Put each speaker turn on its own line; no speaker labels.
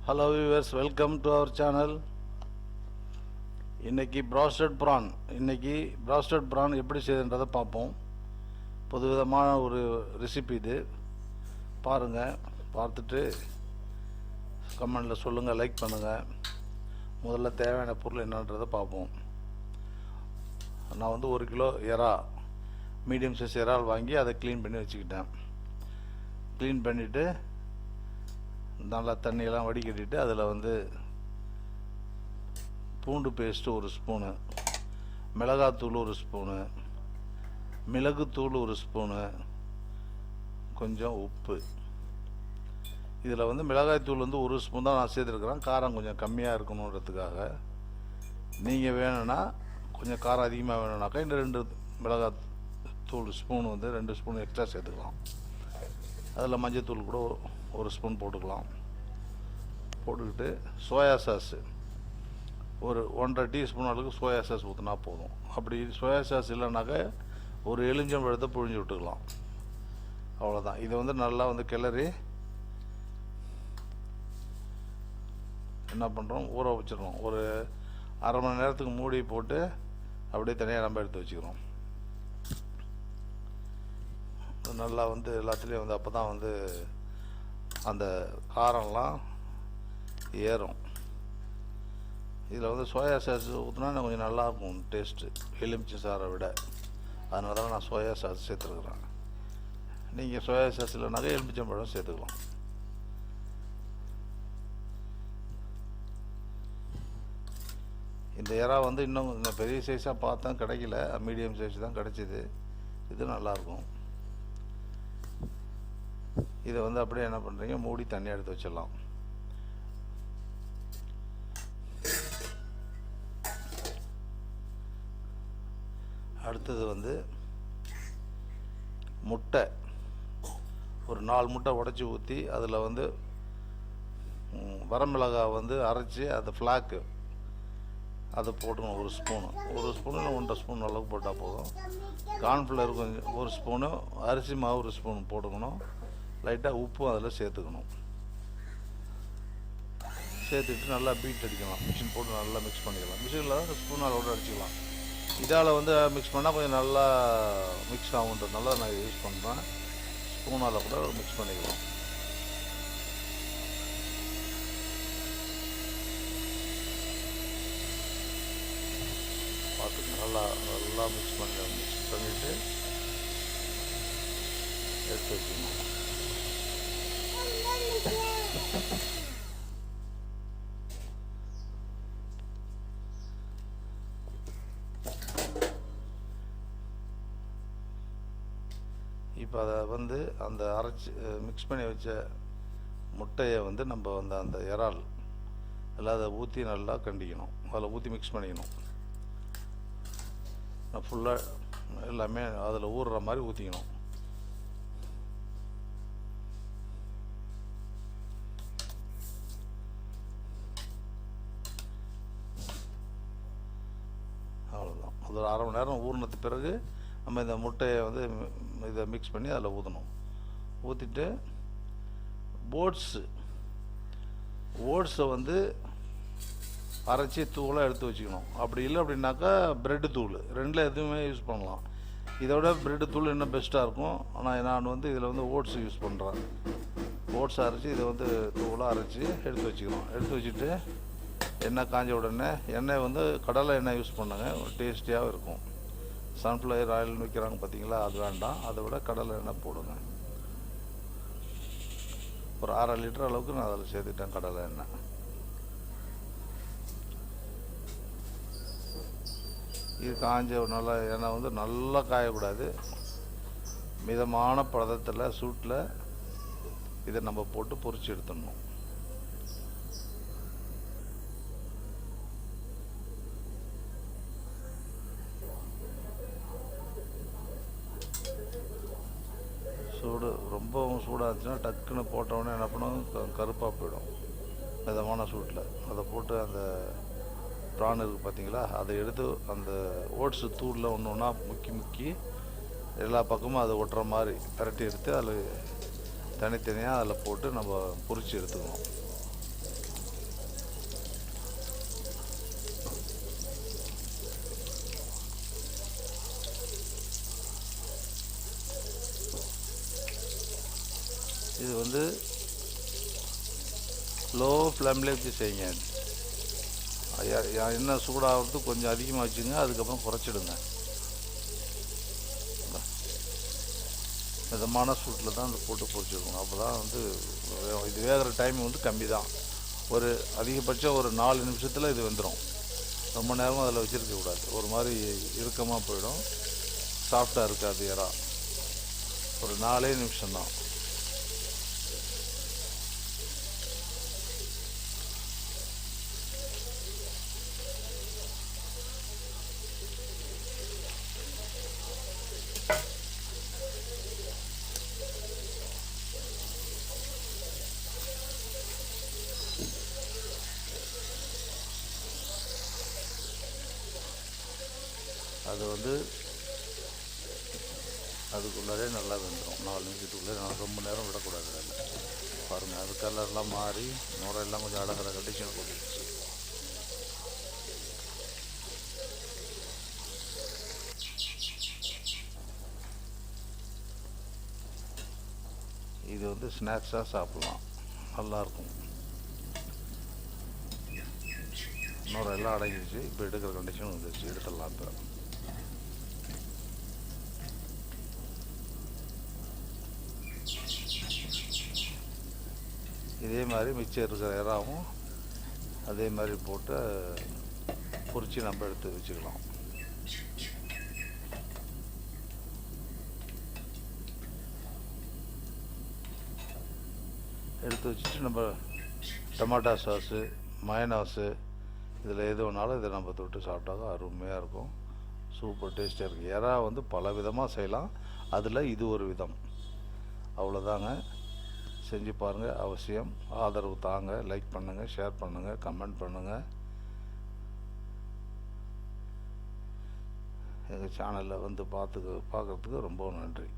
Hello viewers, welcome to our channel. இன்னைக்கு prostate PRAN எப்படி செய்யுதுன்றதை பார்ப்போம். புதுவிதமான ஒரு ரெசிபி இது. பாருங்கள், பார்த்துட்டு கமெண்டில் சொல்லுங்கள், லைக் பண்ணுங்கள். முதல்ல தேவையான பொருள் என்னன்றதை பார்ப்போம். நான் 1 கிலோ எறா, மீடியம் சைஸ் இறால் வாங்கி அதை க்ளீன் பண்ணி வச்சுக்கிட்டேன். க்ளீன் பண்ணிவிட்டு நல்லா தண்ணியெல்லாம் வடிகட்டிட்டு அதில் பூண்டு பேஸ்ட்டு 1 ஸ்பூனு, மிளகாத்தூள் 1 ஸ்பூனு, மிளகுத்தூள் 1 ஸ்பூனு, கொஞ்சம் உப்பு. இதில் மிளகாய்த்தூள் 1 ஸ்பூன் தான் நான் சேர்த்துருக்குறேன். காரம் கொஞ்சம் கம்மியாக இருக்கணுன்றதுக்காக. நீங்கள் வேணும்னா கொஞ்சம் காரம் அதிகமாக வேணும்னாக்கா இந்த 2 மிளகாத்தூள் ஸ்பூன் 2 ஸ்பூன் எக்ஸ்ட்ரா சேர்த்துக்கலாம். அதில் மஞ்சத்தூள் கூட 1 ஸ்பூன் போட்டுக்கலாம். போட்டுக்கிட்டு சோயா சாஸு ஒரு 1.5 டீஸ்பூன் அளவுக்கு சோயா சாஸ் ஊற்றினா போதும். அப்படி சோயா சாஸ் இல்லைனாக்கா ஒரு எலுமிச்சம்பழத்தை புழிஞ்சு விட்டுக்கலாம். அவ்வளோதான். இதை நல்லா கிளறி என்ன பண்ணுறோம், ஊற வச்சிடறோம். ஒரு அரை மணி நேரத்துக்கு மூடி போட்டு அப்படியே தனியாக நம்ம எடுத்து வச்சுக்கிறோம். நல்லா எல்லாத்துலேயும் அப்போ தான் அந்த காரம்லாம் ஏறும். இதில் சோயா சாஸ் ஊற்றினா கொஞ்சம் நல்லாயிருக்கும் டேஸ்ட்டு, எலுமிச்சை சாரை விட. அதனால தான் நான் சோயா சாஸ் சேர்த்துருக்குறேன். நீங்கள் சோயா சாஸ் இல்லைனாக்கா எலுமிச்சம்பழம் சேர்த்துக்கலாம். இந்த இறா இன்னும் கொஞ்சம் பெரிய சைஸாக பார்த்தா கிடைக்கல, மீடியம் சைஸ் தான் கிடைச்சிது. இது நல்லாயிருக்கும். இதை அப்படியே என்ன பண்ணுறீங்க, மூடி தண்ணி எடுத்து வச்சிடலாம். அடுத்தது முட்டை ஒரு 4 முட்டை உடச்சி ஊற்றி அதில் வரமிளகாய் அரைச்சி அது ஃப்ளாக்கு அதை போட்டுக்கணும். 1 ஸ்பூனு, 1 ஸ்பூனு இல்லை 1.5 ஸ்பூன் அளவுக்கு போட்டால் போதும். கார்ன்ஃப்ளவர் கொஞ்சம் 1 ஸ்பூனு, அரிசி மாவு 1 ஸ்பூன் போட்டுக்கணும். லைட்டாக உப்பும் அதில் சேர்த்துக்கணும். சேர்த்துட்டு நல்லா பீட் அடிக்கலாம். மிஷின் போட்டு நல்லா மிக்ஸ் பண்ணிக்கலாம். மிஷினில் தான் ஸ்பூனால் கூட அடிச்சிக்கலாம். இதால் மிக்ஸ் பண்ணால் கொஞ்சம் நல்லா மிக்ஸ் ஆகுன்றதுனால நான் யூஸ் பண்ணுறேன். ஸ்பூனால் கூட மிக்ஸ் பண்ணிக்கலாம். பார்த்துங்க, நல்லா மிக்ஸ் பண்ணிவிட்டு எடுத்து வச்சுக்கணும். இப்போ அதை அந்த அரைச்சி மிக்ஸ் பண்ணி வச்ச முட்டையை நம்ம அந்த இறால் எல்லாம் அதை ஊற்றி நல்லா கண்டிக்கணும். அதில் ஊற்றி மிக்ஸ் பண்ணிக்கணும். ஃபுல்லாக எல்லாமே அதில் ஊறுற மாதிரி ஊற்றிக்கணும். அவ்வளோதான். அது ஒரு அரை மணி நேரம் ஊறினதுக்கு பிறகு நம்ம இந்த முட்டையை இதை மிக்ஸ் பண்ணி அதில் ஊற்றணும். ஊற்றிட்டு ஓட்ஸை அரைச்சி தூளாக எடுத்து வச்சுக்கணும். அப்படி இல்லை அப்படின்னாக்கா ப்ரெட்டு தூள், 2ல் எதுவுமே யூஸ் பண்ணலாம். இதோட ப்ரெட்டு தூள் இன்னும் பெஸ்ட்டாக இருக்கும். ஆனால் நான் இதில் ஓட்ஸ் யூஸ் பண்ணுறேன். ஓட்ஸ் அரைச்சி இதை தூளாக அரைச்சி எடுத்து வச்சுக்கணும். எடுத்து வச்சுட்டு எண்ணெய் காஞ்ச உடனே எண்ணெய் கடலை எண்ணெய் யூஸ் பண்ணுங்க, டேஸ்டியாகவும் இருக்கும். சன்ஃப்ளவர் ஆயில்னு விற்கிறாங்க பார்த்தீங்களா, அது வேண்டாம். அதை விட கடலை எண்ணெய் போடுங்க. ஒரு 1/2 லிட்டர் அளவுக்கு நான் அதில் சேர்த்துட்டேன் கடலை எண்ணெய். இது காஞ்ச நல்லா எண்ணெய் நல்லா காயக்கூடாது. மிதமான பதத்தில் சூட்டில் இதை நம்ம போட்டு பொரிச்சு எடுத்துடணும். சூடு ரொம்பவும் சூடாக இருந்துச்சுன்னா டக்குன்னு போட்டவுடனே என்ன பண்ணும், கருப்பாக போயிடும். மிதமான சூட்டில் அதை போட்டு அந்த ப்ரான் இருக்குது பார்த்தீங்களா, அதை எடுத்து அந்த ஓட்ஸு தூளில் ஒன்று முக்கி எல்லா பக்கமும் அதை ஒட்டுற மாதிரி பரட்டி எடுத்து அதில் தனித்தனியாக அதில் போட்டு நம்ம பொரித்து எடுத்துக்கணும். இது வந்து லோ ஃப்ளேம்லேயே வச்சு செய்யுங்க. எண்ணெய் சூடாகிறது கொஞ்சம் அதிகமாக வச்சுங்க, அதுக்கப்புறம் குறைச்சிடுங்க. மிதமான சூட்டில் தான் அந்த போட்டு பொரிச்சிடணும். அப்போ தான் வந்து இது வேகிற டைம் வந்து கம்மி தான். ஒரு அதிகபட்சம் ஒரு 4 நிமிஷத்தில் இது வெந்துடும். ரொம்ப நேரமும் அதில் வச்சுருக்கக்கூடாது. ஒரு மாதிரி இறுக்கமாக போயிடும், சாஃப்டாக இருக்காது இறா. ஒரு 4 நிமிஷம்தான். அது வந்து அதுக்குள்ளாரே நல்லா வெந்துடும். 4 நிமிஷத்துக்குள்ளே ரொம்ப நேரம் விடக்கூடாது. அதில் பாருங்கள், அது கலர்லாம் மாறி நுரையெல்லாம் கொஞ்சம் அடங்குற கண்டிஷன் கொடுத்துருச்சு. இது வந்து ஸ்நாக்ஸாக சாப்பிட்லாம், நல்லாயிருக்கும். நுரையெல்லாம் அடங்கிடுச்சு. இப்போ எடுக்கிற கண்டிஷன் வந்துருச்சு, எடுத்துடலாம். இப்போ இதே மாதிரி மிச்சம் இருக்கிற இறாவும் அதே மாதிரி போட்டு பொரித்து நம்ம எடுத்து வச்சுக்கலாம். எடுத்து வச்சுட்டு நம்ம டொமாட்டோ சாஸு, மயனாஸு, இதில் எது வேணாலும் இதை நம்ம தொட்டு சாப்பிட்டாக்க அருமையாக இருக்கும். சூப்பர் டேஸ்ட்டாக இருக்குது. இறா வந்து பல விதமாக செய்யலாம், அதில் இது ஒரு விதம். அவ்வளோதாங்க. செஞ்சு பாருங்கள், அவசியம் ஆதரவு தாங்க. லைக் பண்ணுங்கள், ஷேர் பண்ணுங்கள், கமெண்ட் பண்ணுங்கள். எங்கள் சேனலில் வந்து பார்க்குறதுக்கு ரொம்ப நன்றி.